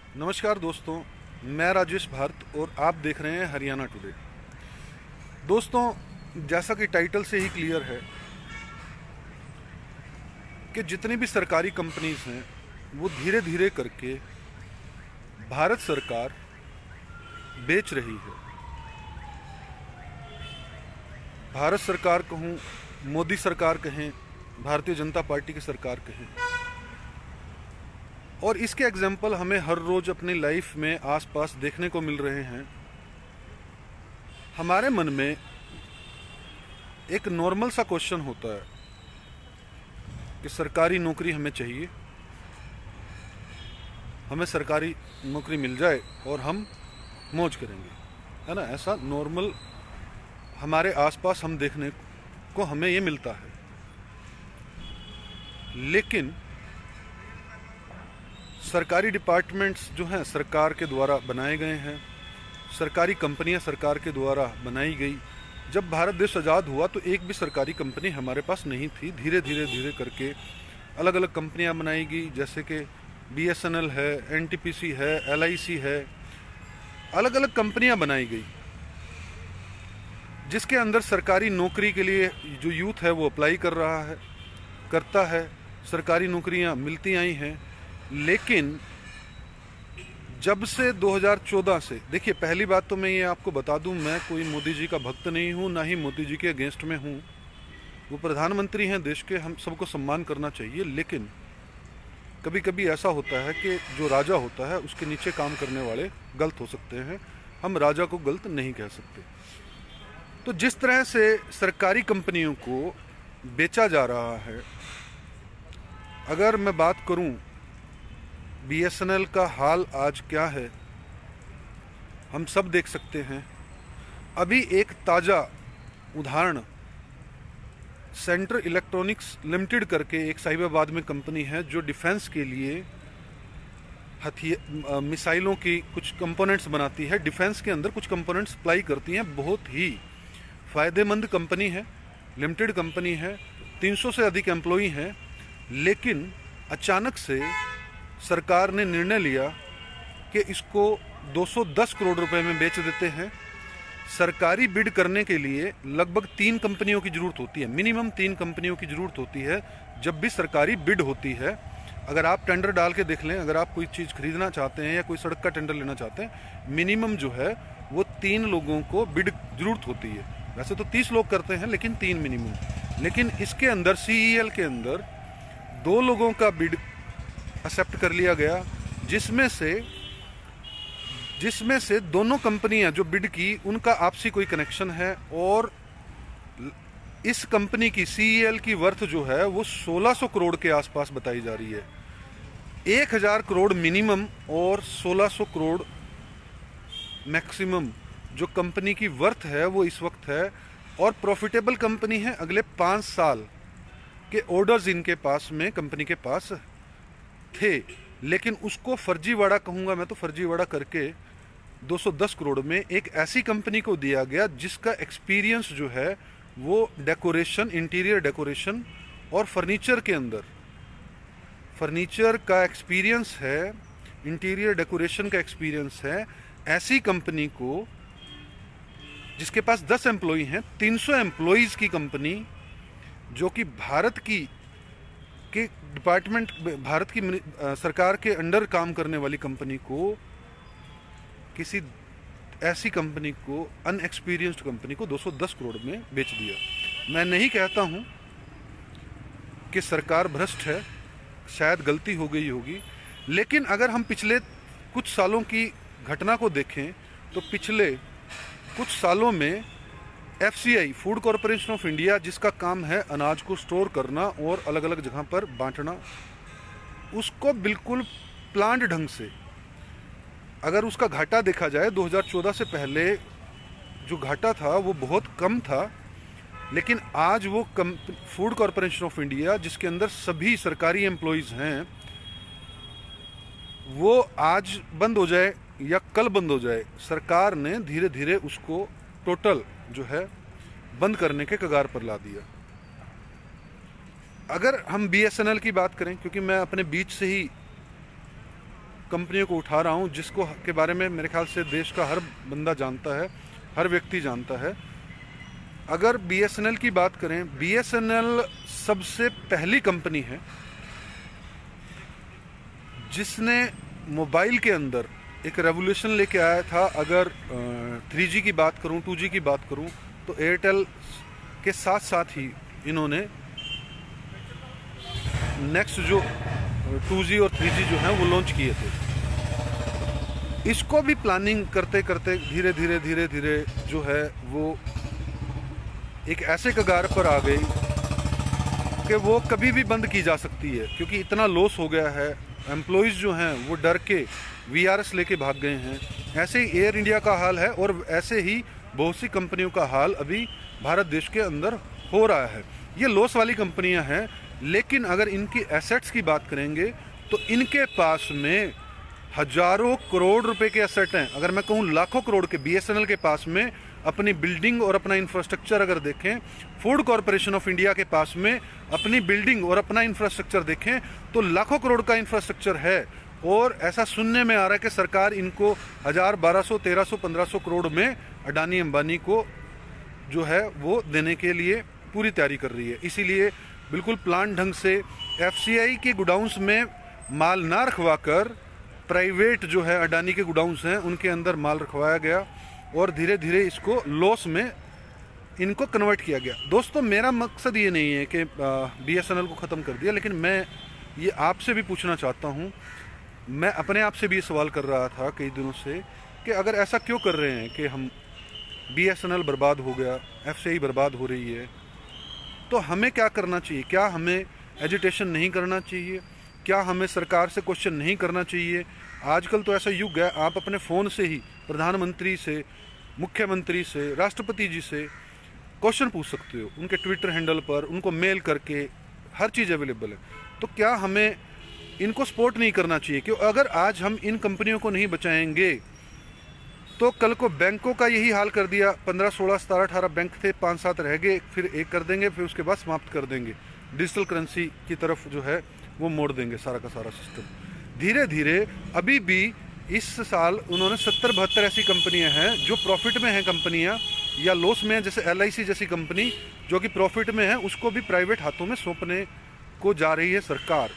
नमस्कार दोस्तों, मैं राजेश भारत और आप देख रहे हैं हरियाणा टुडे। दोस्तों, जैसा कि टाइटल से ही क्लियर है कि जितनी भी सरकारी कंपनीज हैं वो धीरे धीरे करके भारत सरकार बेच रही है। भारत सरकार कहूँ, मोदी सरकार कहें, भारतीय जनता पार्टी की सरकार कहें, और इसके एग्जाम्पल हमें हर रोज अपनी लाइफ में आसपास देखने को मिल रहे हैं। हमारे मन में एक नॉर्मल सा क्वेश्चन होता है कि सरकारी नौकरी हमें चाहिए, हमें सरकारी नौकरी मिल जाए और हम मौज करेंगे, है ना। ऐसा नॉर्मल हमारे आसपास हम देखने को हमें ये मिलता है। लेकिन सरकारी डिपार्टमेंट्स जो हैं सरकार के द्वारा बनाए गए हैं, सरकारी कंपनियां सरकार के द्वारा बनाई गई। जब भारत देश आज़ाद हुआ तो एक भी सरकारी कंपनी हमारे पास नहीं थी। धीरे धीरे करके अलग अलग कंपनियां बनाई गई, जैसे कि BSNL है, NTPC है, LIC है, अलग अलग कंपनियां बनाई गई जिसके अंदर सरकारी नौकरी के लिए जो यूथ है वो अप्लाई करता है। सरकारी नौकरियां मिलती आई हैं। लेकिन जब से 2014 से, देखिए, पहली बात तो मैं ये आपको बता दूं, मैं कोई मोदी जी का भक्त नहीं हूं, ना ही मोदी जी के अगेंस्ट में हूं। वो प्रधानमंत्री हैं देश के, हम सबको सम्मान करना चाहिए। लेकिन कभी कभी ऐसा होता है कि जो राजा होता है उसके नीचे काम करने वाले गलत हो सकते हैं। हम राजा को गलत नहीं कह सकते। तो जिस तरह से सरकारी कंपनियों को बेचा जा रहा है, अगर मैं बात करूं BSNL का हाल आज क्या है, हम सब देख सकते हैं। अभी एक ताज़ा उदाहरण, सेंट्रल इलेक्ट्रॉनिक्स लिमिटेड करके एक साहिबाबाद में कंपनी है जो डिफेंस के लिए मिसाइलों की कुछ कंपोनेंट्स बनाती है। डिफेंस के अंदर कुछ कंपोनेंट्स सप्लाई करती हैं। बहुत ही फ़ायदेमंद कंपनी है, लिमिटेड कंपनी है, 300 से अधिक एम्प्लॉई हैं। लेकिन अचानक से सरकार ने निर्णय लिया कि इसको 210 करोड़ रुपए में बेच देते हैं। सरकारी बिड करने के लिए लगभग 3 कंपनियों की ज़रूरत होती है, मिनिमम 3 कंपनियों की ज़रूरत होती है जब भी सरकारी बिड होती है। अगर आप टेंडर डाल के देख लें, अगर आप कोई चीज़ खरीदना चाहते हैं या कोई सड़क का टेंडर लेना चाहते हैं, मिनिमम जो है वो 3 लोगों को बिड ज़रूरत होती है। वैसे तो 30 लोग करते हैं, लेकिन 3 मिनिमम। लेकिन इसके अंदर CEL के अंदर 2 लोगों का बिड एक्सेप्ट कर लिया गया, जिसमें से दोनों कंपनियां जो बिड की उनका आपसी कोई कनेक्शन है। और इस कंपनी की CEL की वर्थ जो है वो 1600 करोड़ के आसपास बताई जा रही है। 1000 करोड़ मिनिमम और 1600 करोड़ मैक्सिमम जो कंपनी की वर्थ है वो इस वक्त है। और प्रॉफिटेबल कंपनी है। अगले 5 साल के ऑर्डर्स इनके पास में, कंपनी के पास थे। लेकिन उसको फर्जीवाड़ा कहूँगा मैं तो, फर्जीवाड़ा करके 210 करोड़ में एक ऐसी कंपनी को दिया गया जिसका एक्सपीरियंस जो है वो डेकोरेशन, इंटीरियर डेकोरेशन और फर्नीचर के अंदर, फर्नीचर का एक्सपीरियंस है, इंटीरियर डेकोरेशन का एक्सपीरियंस है। ऐसी कंपनी को, जिसके पास 10 एम्प्लॉई हैं, 300 एम्प्लॉयज़ की कंपनी, जो कि भारत की के डिपार्टमेंट, भारत की सरकार के अंडर काम करने वाली कंपनी को, किसी ऐसी कंपनी को, अनएक्सपीरियंस्ड कंपनी को 210 करोड़ में बेच दिया। मैं नहीं कहता हूं कि सरकार भ्रष्ट है, शायद गलती हो गई होगी। लेकिन अगर हम पिछले कुछ सालों की घटना को देखें तो पिछले कुछ सालों में FCI, food corporation of India, जिसका काम है अनाज को स्टोर करना और अलग अलग जगह पर बांटना, उसको बिल्कुल प्लान्ड ढंग से, अगर उसका घाटा देखा जाए 2014 से पहले जो घाटा था वो बहुत कम था। लेकिन आज वो फूड कॉरपोरेशन ऑफ इंडिया, जिसके अंदर सभी सरकारी एम्प्लॉयज़ हैं, वो आज बंद हो जाए या कल बंद हो जाए, सरकार ने धीरे धीरे उसको टोटल जो है बंद करने के कगार पर ला दिया। अगर हम BSNL की बात करें, क्योंकि मैं अपने बीच से ही कंपनियों को उठा रहा हूँ जिसको के बारे में मेरे ख्याल से देश का हर बंदा जानता है, हर व्यक्ति जानता है। अगर बीएसएनएल की बात करें, बीएसएनएल सबसे पहली कंपनी है जिसने मोबाइल के अंदर एक रेवोल्यूशन लेके आया था। अगर 3G की बात करूं, 2G की बात करूं, तो एयरटेल के साथ साथ ही इन्होंने नेक्स्ट जो 2G और 3G जो है वो लॉन्च किए थे। इसको भी प्लानिंग करते करते धीरे धीरे जो है वो एक ऐसे कगार पर आ गई कि वो कभी भी बंद की जा सकती है, क्योंकि इतना लॉस हो गया है। एम्प्लॉइज़ जो हैं वो डर के VRS लेके भाग गए हैं। ऐसे ही एयर इंडिया का हाल है और ऐसे ही बहुत सी कंपनियों का हाल अभी भारत देश के अंदर हो रहा है। ये लॉस वाली कंपनियां हैं, लेकिन अगर इनकी एसेट्स की बात करेंगे तो इनके पास में हजारों करोड़ रुपए के एसेट हैं। अगर मैं कहूँ लाखों करोड़ के, बीएसएनएल के पास में अपनी बिल्डिंग और अपना इंफ्रास्ट्रक्चर अगर देखें, फूड कॉरपोरेशन ऑफ इंडिया के पास में अपनी बिल्डिंग और अपना इंफ्रास्ट्रक्चर देखें तो लाखों करोड़ का इंफ्रास्ट्रक्चर है। और ऐसा सुनने में आ रहा है कि सरकार इनको 1000, 1200, 1300, 1500 करोड़ में अडानी अंबानी को जो है वो देने के लिए पूरी तैयारी कर रही है। इसीलिए बिल्कुल प्लान ढंग से FCI के गोडाउंस में माल ना रखवाकर प्राइवेट जो है अडानी के गोडाउंस हैं उनके अंदर माल रखवाया गया और धीरे धीरे इसको लॉस में इनको कन्वर्ट किया गया। दोस्तों, मेरा मकसद ये नहीं है कि BSNL को ख़त्म कर दिया, लेकिन मैं ये आपसे भी पूछना चाहता हूँ। मैं अपने आप से भी ये सवाल कर रहा था कई दिनों से कि अगर ऐसा क्यों कर रहे हैं कि हम BSNL बर्बाद हो गया, FCI बर्बाद हो रही है, तो हमें क्या करना चाहिए? क्या हमें एजिटेशन नहीं करना चाहिए? क्या हमें सरकार से क्वेश्चन नहीं करना चाहिए? आजकल तो ऐसा युग है, आप अपने फ़ोन से ही प्रधानमंत्री से, मुख्यमंत्री से, राष्ट्रपति जी से क्वेश्चन पूछ सकते हो। उनके ट्विटर हैंडल पर उनको मेल करके हर चीज़ अवेलेबल है। तो क्या हमें इनको सपोर्ट नहीं करना चाहिए? कि अगर आज हम इन कंपनियों को नहीं बचाएंगे तो कल को बैंकों का यही हाल कर दिया। 15, 16, 17, 18 बैंक थे, 5-7 रह गए, फिर एक कर देंगे, फिर उसके बाद समाप्त कर देंगे। डिजिटल करेंसी की तरफ जो है वो मोड़ देंगे सारा का सारा सिस्टम। धीरे धीरे अभी भी इस साल उन्होंने 70-72 ऐसी कंपनियां हैं जो प्रॉफिट में हैं कंपनियां, या लॉस में हैं। जैसे LIC जैसी कंपनी जो कि प्रॉफिट में है, उसको भी प्राइवेट हाथों में सौंपने को जा रही है सरकार।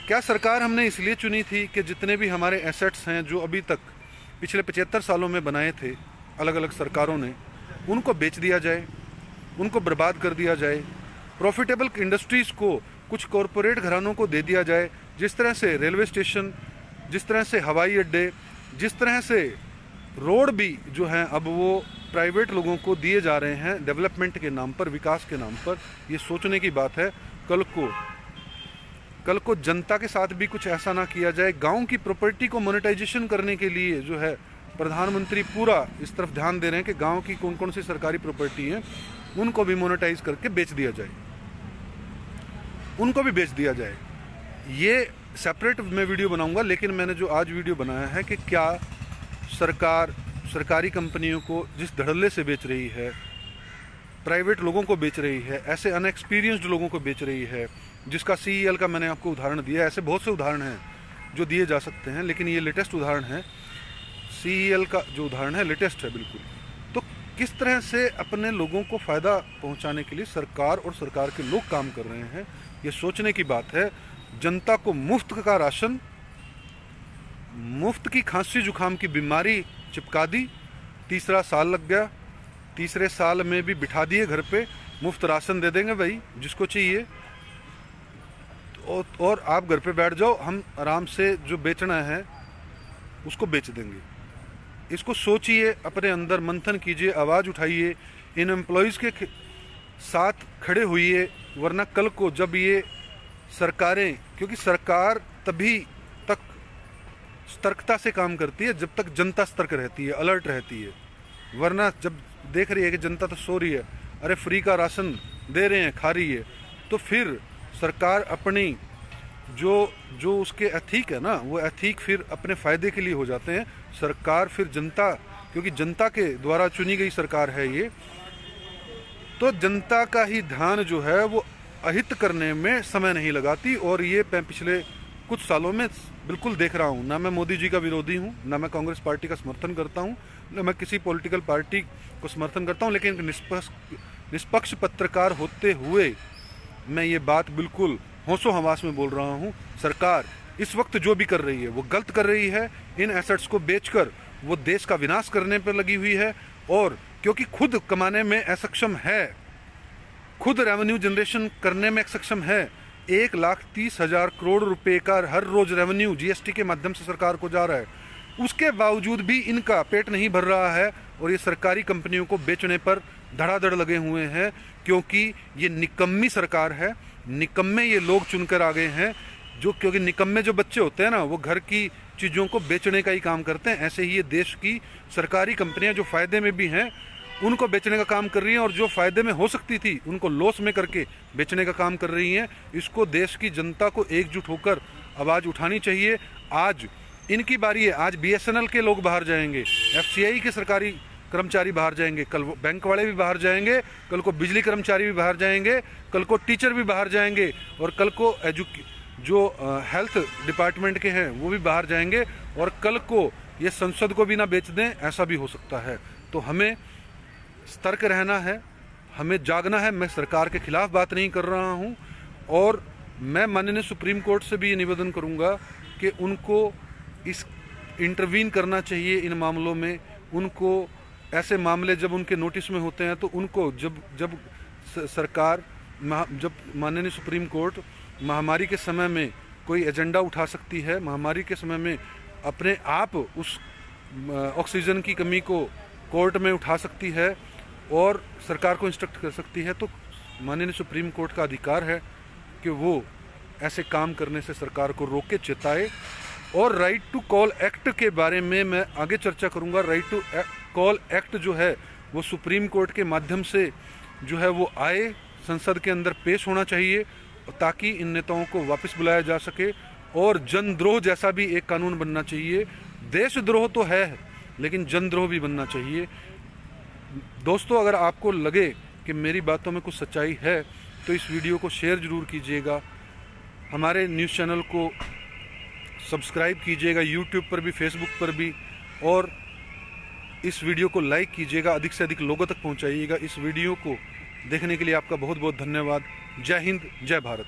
क्या सरकार हमने इसलिए चुनी थी कि जितने भी हमारे एसेट्स हैं जो अभी तक पिछले 75 सालों में बनाए थे अलग अलग सरकारों ने, उनको बेच दिया जाए, उनको बर्बाद कर दिया जाए, प्रॉफिटेबल इंडस्ट्रीज़ को कुछ कॉरपोरेट घरानों को दे दिया जाए। जिस तरह से रेलवे स्टेशन, जिस तरह से हवाई अड्डे, जिस तरह से रोड भी जो हैं अब वो प्राइवेट लोगों को दिए जा रहे हैं डेवलपमेंट के नाम पर, विकास के नाम पर। ये सोचने की बात है। कल को जनता के साथ भी कुछ ऐसा ना किया जाए। गांव की प्रॉपर्टी को मोनेटाइजेशन करने के लिए जो है प्रधानमंत्री पूरा इस तरफ ध्यान दे रहे हैं कि गांव की कौन कौन सी सरकारी प्रॉपर्टी हैं उनको भी मोनेटाइज करके बेच दिया जाए, उनको भी बेच दिया जाए। ये सेपरेट मैं वीडियो बनाऊंगा, लेकिन मैंने जो आज वीडियो बनाया है कि क्या सरकार सरकारी कंपनियों को जिस धड़ल्ले से बेच रही है, प्राइवेट लोगों को बेच रही है, ऐसे अनएक्सपीरियंस्ड लोगों को बेच रही है, जिसका CEL का मैंने आपको उदाहरण दिया। ऐसे बहुत से उदाहरण हैं जो दिए जा सकते हैं, लेकिन ये लेटेस्ट उदाहरण है। CEL का जो उदाहरण है लेटेस्ट है बिल्कुल। तो किस तरह से अपने लोगों को फ़ायदा पहुंचाने के लिए सरकार और सरकार के लोग काम कर रहे हैं, ये सोचने की बात है। जनता को मुफ्त का राशन, मुफ्त की खांसी जुकाम की बीमारी चिपका दी। तीसरा साल लग गया, तीसरे साल में भी बिठा दिए घर पे, मुफ्त राशन दे देंगे भाई जिसको चाहिए, और आप घर पे बैठ जाओ, हम आराम से जो बेचना है उसको बेच देंगे। इसको सोचिए, अपने अंदर मंथन कीजिए, आवाज़ उठाइए, इन एम्प्लॉयज़ के साथ खड़े होइए। वरना कल को जब ये सरकारें, क्योंकि सरकार तभी तक सतर्कता से काम करती है जब तक जनता सतर्क रहती है, अलर्ट रहती है। वरना जब देख रही है कि जनता तो सो रही है, अरे फ्री का राशन दे रहे हैं, खा रही है, तो फिर सरकार अपनी जो उसके एथिक है ना, वो एथिक फिर अपने फ़ायदे के लिए हो जाते हैं। सरकार फिर जनता, क्योंकि जनता के द्वारा चुनी गई सरकार है ये, तो जनता का ही ध्यान जो है वो अहित करने में समय नहीं लगाती। और ये मैं पिछले कुछ सालों में बिल्कुल देख रहा हूँ। ना मैं मोदी जी का विरोधी हूँ, ना मैं कांग्रेस पार्टी का समर्थन करता हूँ, ना मैं किसी पॉलिटिकल पार्टी को समर्थन करता हूँ, लेकिन निष्पक्ष पत्रकार होते हुए मैं ये बात बिल्कुल होशो हवास में बोल रहा हूँ। सरकार इस वक्त जो भी कर रही है वो गलत कर रही है। इन एसेट्स को बेचकर वो देश का विनाश करने पर लगी हुई है, और क्योंकि खुद कमाने में असक्षम है, खुद रेवेन्यू जनरेशन करने में सक्षम है। 1,30,000 करोड़ रुपए का हर रोज रेवेन्यू जीएसटी के माध्यम से सरकार को जा रहा है। उसके बावजूद भी इनका पेट नहीं भर रहा है और ये सरकारी कंपनियों को बेचने पर धड़ाधड़ लगे हुए हैं, क्योंकि ये निकम्मी सरकार है। निकम्मे ये लोग चुनकर आ गए हैं, क्योंकि निकम्मे जो बच्चे होते हैं ना, वो घर की चीज़ों को बेचने का ही काम करते हैं। ऐसे ही ये देश की सरकारी कंपनियां जो फ़ायदे में भी हैं उनको बेचने का काम कर रही हैं, और जो फ़ायदे में हो सकती थी उनको लॉस में करके बेचने का काम कर रही हैं। इसको देश की जनता को एकजुट होकर आवाज़ उठानी चाहिए। आज इनकी बारी है। आज बीएसएनएल के लोग बाहर जाएंगे, एफसीआई के सरकारी कर्मचारी बाहर जाएंगे, कल बैंक वाले भी बाहर जाएंगे, कल को बिजली कर्मचारी भी बाहर जाएंगे, कल को टीचर भी बाहर जाएंगे, और कल को जो हेल्थ डिपार्टमेंट के हैं वो भी बाहर जाएंगे, और कल को ये संसद को भी ना बेच दें, ऐसा भी हो सकता है। तो हमें सतर्क रहना है, हमें जागना है। मैं सरकार के खिलाफ बात नहीं कर रहा हूं, और मैं माननीय सुप्रीम कोर्ट से भी ये निवेदन करूंगा कि उनको इस इंटरवीन करना चाहिए इन मामलों में। उनको ऐसे मामले जब उनके नोटिस में होते हैं तो उनको जब सरकार, जब माननीय सुप्रीम कोर्ट महामारी के समय में कोई एजेंडा उठा सकती है, महामारी के समय में अपने आप उस ऑक्सीजन की कमी को कोर्ट में उठा सकती है और सरकार को इंस्ट्रक्ट कर सकती है, तो माननीय सुप्रीम कोर्ट का अधिकार है कि वो ऐसे काम करने से सरकार को रोके, चेताए। और राइट टू कॉल एक्ट के बारे में मैं आगे चर्चा करूंगा। राइट टू कॉल एक्ट जो है वो सुप्रीम कोर्ट के माध्यम से जो है वो आए, संसद के अंदर पेश होना चाहिए, ताकि इन नेताओं को वापस बुलाया जा सके। और जनद्रोह जैसा भी एक कानून बनना चाहिए। देशद्रोह तो है, लेकिन जनद्रोह भी बनना चाहिए। दोस्तों, अगर आपको लगे कि मेरी बातों में कुछ सच्चाई है तो इस वीडियो को शेयर ज़रूर कीजिएगा, हमारे न्यूज़ चैनल को सब्सक्राइब कीजिएगा, यूट्यूब पर भी, फेसबुक पर भी, और इस वीडियो को लाइक कीजिएगा, अधिक से अधिक लोगों तक पहुंचाइएगा। इस वीडियो को देखने के लिए आपका बहुत बहुत धन्यवाद। जय हिंद, जय भारत।